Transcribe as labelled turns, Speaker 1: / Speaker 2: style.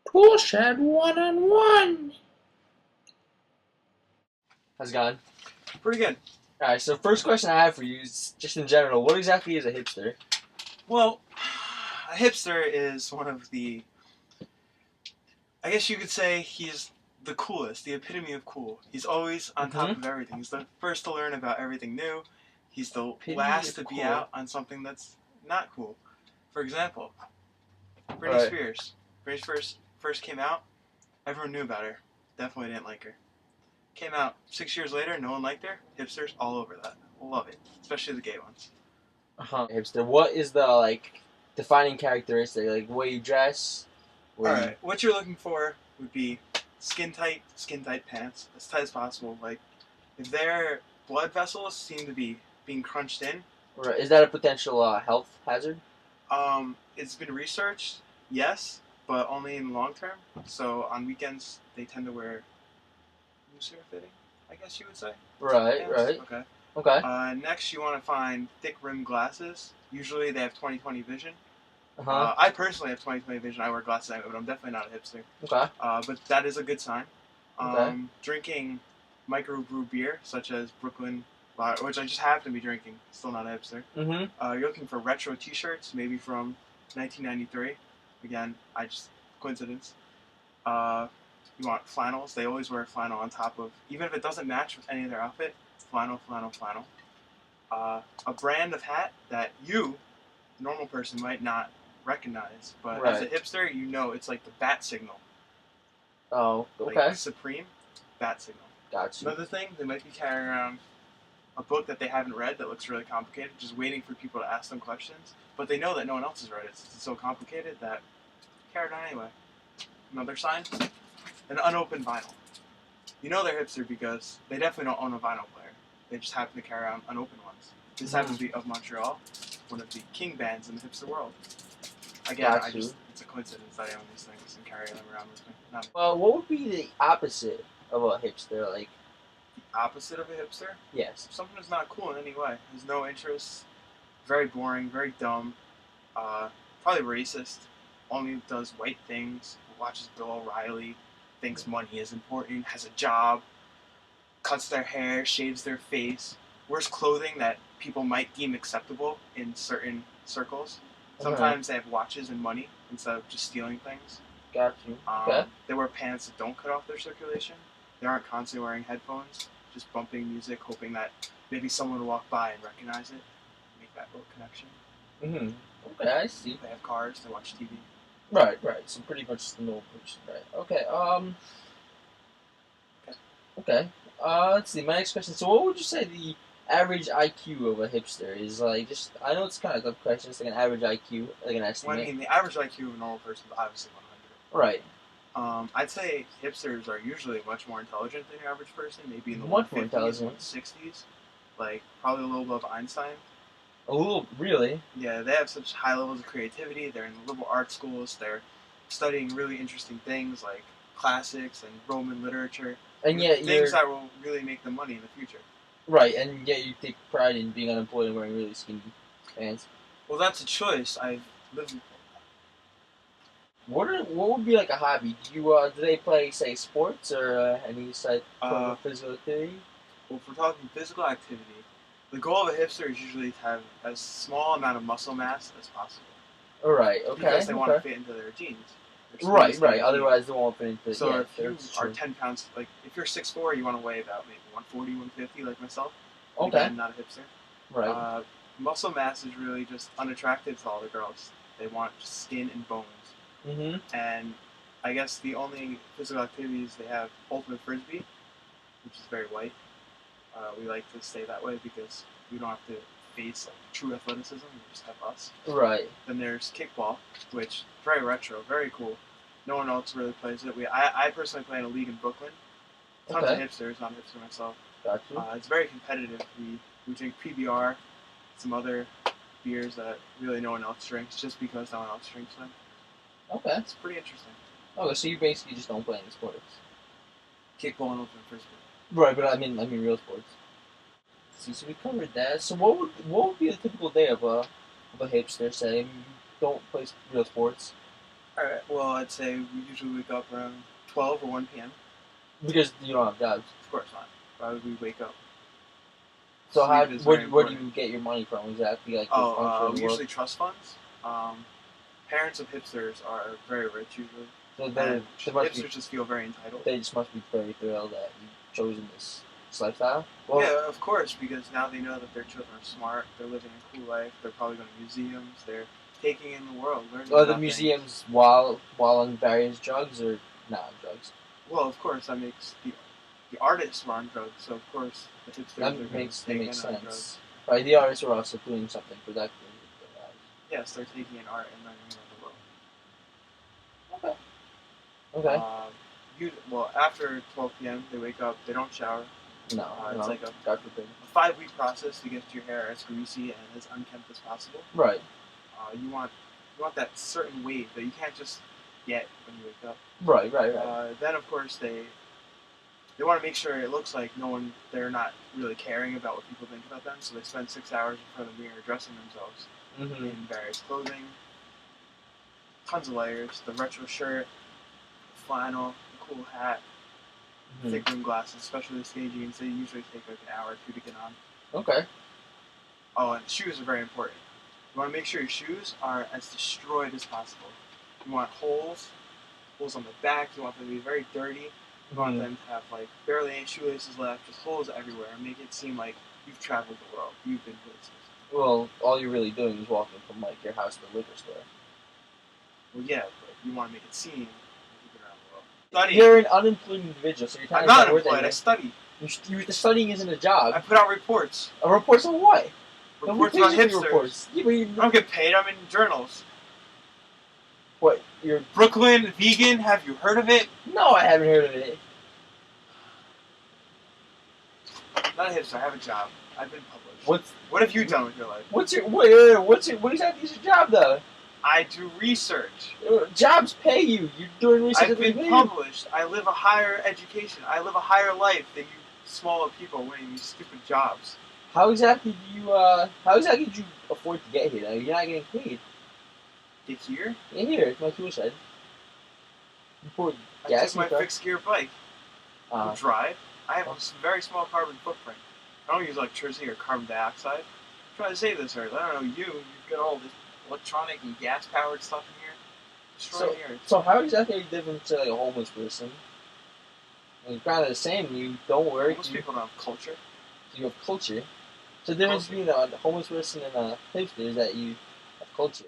Speaker 1: Poolshed one-on-one.
Speaker 2: How's it going?
Speaker 3: Pretty good.
Speaker 2: Alright, so first question I have for you is just in general, what exactly is a hipster?
Speaker 3: Well, a hipster is one of the, I guess you could say he's the coolest, the epitome of cool. He's always on top of everything. He's the first to learn about everything new. He's the last to be out on something that's not cool. For example, Britney Spears. Britney first came out, everyone knew about her. Definitely didn't like her. Came out 6 years later, no one liked her. Hipsters all over that. Love it. Especially the gay ones.
Speaker 2: Hipster. What is the defining characteristic? Like the way you dress?
Speaker 3: Alright, what you're looking for would be skin tight pants, as tight as possible. Like, if their blood vessels seem to be being crunched in.
Speaker 2: Right. Is that a potential health hazard?
Speaker 3: It's been researched, yes, but only in the long term. So on weekends, they tend to wear looser fitting, I guess you would say.
Speaker 2: Right,
Speaker 3: pants.
Speaker 2: right.
Speaker 3: Okay.
Speaker 2: Okay.
Speaker 3: Next, you want to find thick rimmed glasses. Usually they have 20/20 vision.
Speaker 2: Uh-huh.
Speaker 3: I personally have 20/20 vision. I wear glasses anyway, but I'm definitely not a hipster.
Speaker 2: Okay.
Speaker 3: But that is a good sign.
Speaker 2: Okay.
Speaker 3: Drinking microbrew beer, such as Brooklyn, which I just happen to be drinking, still not a hipster.
Speaker 2: Mm-hmm.
Speaker 3: You're looking for retro T-shirts, maybe from 1993. Again, coincidence. You want flannels. They always wear flannel on top of, even if it doesn't match with any of their outfit. Flannel. A brand of hat that you, normal person, might not recognize, but as a hipster, you know it's like the bat signal.
Speaker 2: Oh, okay.
Speaker 3: Like Supreme, bat signal.
Speaker 2: Gotcha.
Speaker 3: Another thing, they might be carrying around a book that they haven't read that looks really complicated, just waiting for people to ask them questions, but they know that no one else has read it. It's so complicated that carry it on anyway. Another sign, an unopened vinyl. You know they're hipster because they definitely don't own a vinyl player. They just happen to carry around unopened ones. This happens to be of Montreal, one of the king bands in the hipster world. Again, it's a coincidence that I own these things and carry them around with me.
Speaker 2: Well, what would be the opposite of a hipster? Like,
Speaker 3: the opposite of a hipster?
Speaker 2: Yes.
Speaker 3: Someone who's not cool in any way. Has no interests, very boring, very dumb, probably racist, only does white things, watches Bill O'Reilly, thinks money is important, has a job, cuts their hair, shaves their face, wears clothing that people might deem acceptable in certain circles. Sometimes they have watches and money instead of just stealing things.
Speaker 2: Got you. Okay.
Speaker 3: They wear pants that don't cut off their circulation. They aren't constantly wearing headphones, just bumping music, hoping that maybe someone will walk by and recognize it, make that little connection.
Speaker 2: Mm-hmm. Okay, I see.
Speaker 3: They have cars, they watch TV.
Speaker 2: Right. So pretty much the normal person, right? Okay. Okay. Let's see. My next question. So, what would you say the average IQ of a hipster is? Like, just I know it's kind of a tough question. It's like an average IQ, like an estimate.
Speaker 3: Well, I mean, the average IQ of a normal person is obviously 100.
Speaker 2: Right.
Speaker 3: I'd say hipsters are usually much more intelligent than your average person. Maybe in the
Speaker 2: much
Speaker 3: 150s,
Speaker 2: more intelligent.
Speaker 3: 160s, like probably a little above Einstein.
Speaker 2: A little, really?
Speaker 3: Yeah, they have such high levels of creativity. They're in liberal art schools. They're studying really interesting things like classics and Roman literature.
Speaker 2: And yet
Speaker 3: things that will really make them money in the future.
Speaker 2: Right, and yet you take pride in being unemployed and wearing really skinny pants.
Speaker 3: Well, that's a choice. I've lived.
Speaker 2: What would be like a hobby? Do they play, say, sports or any type of physical activity?
Speaker 3: Well, if we're talking physical activity, the goal of a hipster is usually to have as small amount of muscle mass as possible.
Speaker 2: All right. Okay.
Speaker 3: Because they want to fit into their jeans.
Speaker 2: Right. Otherwise, they won't fit into.
Speaker 3: So if you are 10 pounds, like if you're 6'4", you want to weigh about maybe 140, 150, like myself.
Speaker 2: Okay.
Speaker 3: Again, not a hipster.
Speaker 2: Right.
Speaker 3: Muscle mass is really just unattractive to all the girls. They want just skin and bones.
Speaker 2: Mm-hmm.
Speaker 3: And I guess the only physical activities they have, ultimate frisbee, which is very white. We like to stay that way because we don't have to face like true athleticism. We just have us.
Speaker 2: Right.
Speaker 3: Then there's kickball, which is very retro, very cool. No one else really plays it. I personally play in a league in Brooklyn. Tons of hipsters, not a hipster myself.
Speaker 2: Gotcha.
Speaker 3: It's very competitive. We drink PBR, some other beers that really no one else drinks, just because no one else drinks them.
Speaker 2: Okay.
Speaker 3: It's pretty interesting.
Speaker 2: Okay, so you basically just don't play any sports.
Speaker 3: Kickball and ultimate frisbee.
Speaker 2: Right, but I mean real sports. See, so we covered that. So what would be the typical day of a hipster? Say you don't play real sports.
Speaker 3: Alright, well, I'd say we usually wake up around 12 or 1 p.m.
Speaker 2: Because you don't have jobs.
Speaker 3: Of course not. Why would we wake up?
Speaker 2: So
Speaker 3: Sleep is very
Speaker 2: where do
Speaker 3: important.
Speaker 2: you get your money from exactly? Like your funds for the world?
Speaker 3: Usually trust funds. Parents of hipsters are very rich usually.
Speaker 2: So
Speaker 3: Hipsters just feel very entitled.
Speaker 2: they just must be very thrilled that you've chosen this lifestyle.
Speaker 3: Well, yeah, of course, because now they know that their children are smart. They're living a cool life. They're probably going to museums. They're taking in the world, learning.
Speaker 2: Are the museums while on various drugs or not on drugs?
Speaker 3: Well, of course, that makes the artists were on drugs, so of course the hipsters
Speaker 2: That
Speaker 3: are
Speaker 2: makes
Speaker 3: taking
Speaker 2: sense. Right, the artists are also doing something productive with their lives.
Speaker 3: Yes, they're taking in art and learning about the world.
Speaker 2: Okay.
Speaker 3: Well, after 12 p.m., they wake up. They don't shower.
Speaker 2: No,
Speaker 3: it's like a
Speaker 2: God forbid.
Speaker 3: 5-week process to get your hair as greasy and as unkempt as possible.
Speaker 2: Right.
Speaker 3: You want that certain wave that you can't just get when you wake up.
Speaker 2: Right.
Speaker 3: Then of course they want to make sure it looks like they're not really caring about what people think about them, so they spend 6 hours in front of the mirror dressing themselves in various clothing, tons of layers, the retro shirt, flannel, the cool hat, thick rim glasses, especially the skinny jeans. They usually take like an hour or two to get on.
Speaker 2: Okay.
Speaker 3: Oh, and shoes are very important. You want to make sure your shoes are as destroyed as possible. You want holes on the back. You want them to be very dirty. You want them to have like barely any shoelaces left, just holes everywhere, and make it seem like you've traveled the world. You've been places.
Speaker 2: Well, all you're really doing is walking from like your house to the liquor store.
Speaker 3: Well, yeah, but you want to make it seem like you've been around the world. Study.
Speaker 2: You're an unemployed individual, so you're
Speaker 3: I'm not unemployed. I study.
Speaker 2: Studying isn't a job.
Speaker 3: I put out reports.
Speaker 2: Reports on what?
Speaker 3: Reports about hipsters.
Speaker 2: Reports. Yeah,
Speaker 3: I don't get paid. I'm in journals.
Speaker 2: What? You're
Speaker 3: Brooklyn Vegan. Have you heard of it?
Speaker 2: No, I haven't heard of it.
Speaker 3: Not a hipster. I have a job. I've been published. What have you done with your life?
Speaker 2: What exactly is your job though?
Speaker 3: I do research.
Speaker 2: Jobs pay you. You're doing research.
Speaker 3: I've been published. I live a higher education. I live a higher life than you smaller people winning these stupid jobs.
Speaker 2: How exactly did you afford to get here though? You're not getting paid.
Speaker 3: Get here?
Speaker 2: Yeah, here. It's my tool shed.
Speaker 3: I took my fixed gear bike. I drive. I have a very small carbon footprint. I don't use electricity or carbon dioxide. I'm trying to save this earth. I don't know you've got all this electronic and gas powered stuff in here. Destroying the earth.
Speaker 2: So how exactly are you different to like a homeless person? You're kind of the same. You don't work.
Speaker 3: Homeless people don't have culture.
Speaker 2: You have culture. So the difference between a homeless person and a hipster is that you have culture.